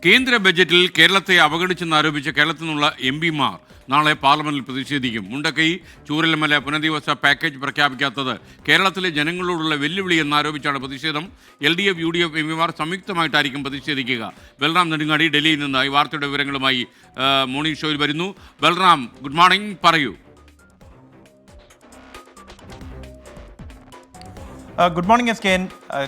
കേന്ദ്ര ബജറ്റിൽ കേരളത്തെ അവഗണിച്ചെന്നാരോപിച്ച് കേരളത്തിൽ നിന്നുള്ള എംപിമാർ നാളെ പാർലമെന്റിൽ പ്രതിഷേധിക്കും. മുണ്ടക്കൈ ചൂരൽമല പുനരധിവാസ പാക്കേജ് പ്രഖ്യാപിക്കാത്തത് കേരളത്തിലെ ജനങ്ങളോടുള്ള വെല്ലുവിളി എന്നാരോപിച്ചാണ് പ്രതിഷേധം. LDF, UDF എംപിമാർ സംയുക്തമായിട്ടായിരിക്കും പ്രതിഷേധിക്കുക. ബൽറാം നെടുങ്ങാടി ഡൽഹിയിൽ നിന്ന് ഈ വാർത്തയുടെ വിവരങ്ങളുമായി മോർണിംഗ് ഷോയിൽ വരുന്നു. ബൽറാം, ഗുഡ് മോർണിംഗ്, പറയൂ. Good morning SKN.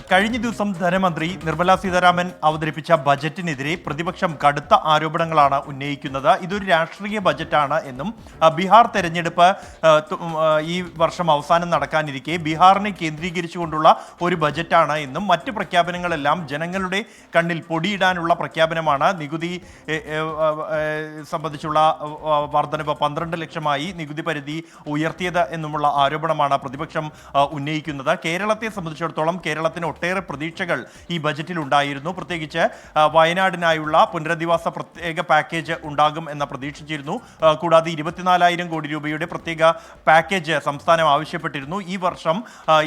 കഴിഞ്ഞ ദിവസം ധനമന്ത്രി നിർമ്മല സീതാരാമൻ അവതരിപ്പിച്ച ബജറ്റിനെതിരെ പ്രതിപക്ഷം കടുത്ത ആരോപണങ്ങളാണ് ഉന്നയിക്കുന്നത്. ഇതൊരു രാഷ്ട്രീയ ബജറ്റാണ് എന്നും ബീഹാർ തെരഞ്ഞെടുപ്പ് ഈ വർഷം അവസാനം നടക്കാനിരിക്കെ ബീഹാറിനെ കേന്ദ്രീകരിച്ചുകൊണ്ടുള്ള ഒരു ബജറ്റാണ് എന്നും മറ്റ് പ്രഖ്യാപനങ്ങളെല്ലാം ജനങ്ങളുടെ കണ്ണിൽ പൊടിയിടാനുള്ള പ്രഖ്യാപനമാണ്. നികുതി സംബന്ധിച്ചുള്ള വർധനവ് 12 ലക്ഷമായി നികുതി പരിധി ഉയർത്തിയത് എന്നുമുള്ള ആരോപണമാണ് പ്രതിപക്ഷം ഉന്നയിക്കുന്നത്. കേരളത്തെ സംബന്ധിച്ചിടത്തോളം കേരളത്തിന് ഒട്ടേറെ പ്രതീക്ഷകൾ ഈ ബജറ്റിൽ ഉണ്ടായിരുന്നു. പ്രത്യേകിച്ച് വയനാടിനായുള്ള പുനരധിവാസ പ്രത്യേക പാക്കേജ് ഉണ്ടാകും എന്ന് പ്രതീക്ഷിച്ചിരുന്നു. കൂടാതെ 24,000 കോടി രൂപയുടെ പ്രത്യേക പാക്കേജ് സംസ്ഥാനം ആവശ്യപ്പെട്ടിരുന്നു. ഈ വർഷം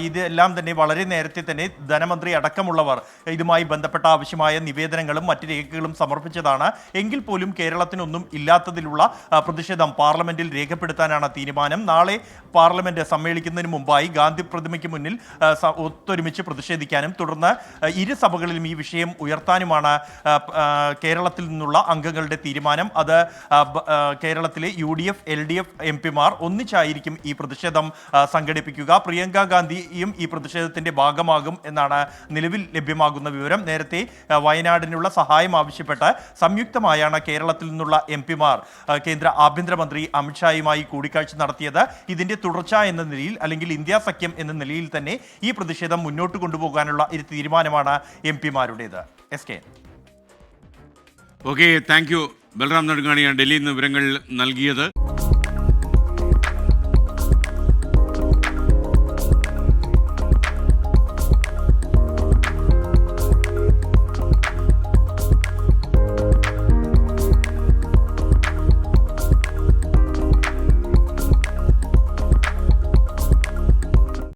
ഇതെല്ലാം തന്നെ വളരെ നേരത്തെ തന്നെ ധനമന്ത്രി അടക്കമുള്ളവർ ഇതുമായി ബന്ധപ്പെട്ട ആവശ്യമായ നിവേദനങ്ങളും മറ്റ് രേഖകളും സമർപ്പിച്ചതാണ്. എങ്കിൽ പോലും കേരളത്തിനൊന്നും ഇല്ലാത്തതിലുള്ള പ്രതിഷേധം പാർലമെന്റിൽ രേഖപ്പെടുത്താനാണ് തീരുമാനം. നാളെ പാർലമെന്റ് സമ്മേളിക്കുന്നതിന് മുമ്പായി ഗാന്ധി പ്രതിമയ്ക്ക് മുന്നിൽ ഒത്തൊരുമിച്ച് പ്രതിഷേധിക്കാനും തുടർന്ന് ഇരു സഭകളിലും ഈ വിഷയം ഉയർത്താനുമാണ് കേരളത്തിൽ നിന്നുള്ള അംഗങ്ങളുടെ തീരുമാനം. അത് കേരളത്തിലെ UDF, LDF എംപിമാർ ഒന്നിച്ചായിരിക്കും ഈ പ്രതിഷേധം സംഘടിപ്പിക്കുക. പ്രിയങ്ക ഗാന്ധിയും ഈ പ്രതിഷേധത്തിന്റെ ഭാഗമാകും എന്നാണ് നിലവിൽ ലഭ്യമാകുന്ന വിവരം. നേരത്തെ വയനാടിനുള്ള സഹായം ആവശ്യപ്പെട്ട് സംയുക്തമായാണ് കേരളത്തിൽ നിന്നുള്ള എംപിമാർ കേന്ദ്ര ആഭ്യന്തരമന്ത്രി അമിത്ഷായുമായി കൂടിക്കാഴ്ച നടത്തിയത്. ഇതിന്റെ തുടർച്ച എന്ന നിലയിൽ അല്ലെങ്കിൽ ഇന്ത്യ സഖ്യം എന്ന നിലയിൽ തന്നെ ഈ പ്രതിഷേധം മുന്നോട്ട് കൊണ്ടുപോകാനുള്ള ഒരു തീരുമാനമാണ് എംപിമാരുടേത്. SKN. Okay, thank you. Balram നെടുങ്ങാടിയാണ് ഡൽഹിയിൽ നിന്ന് വിവരങ്ങൾ നൽകിയത്.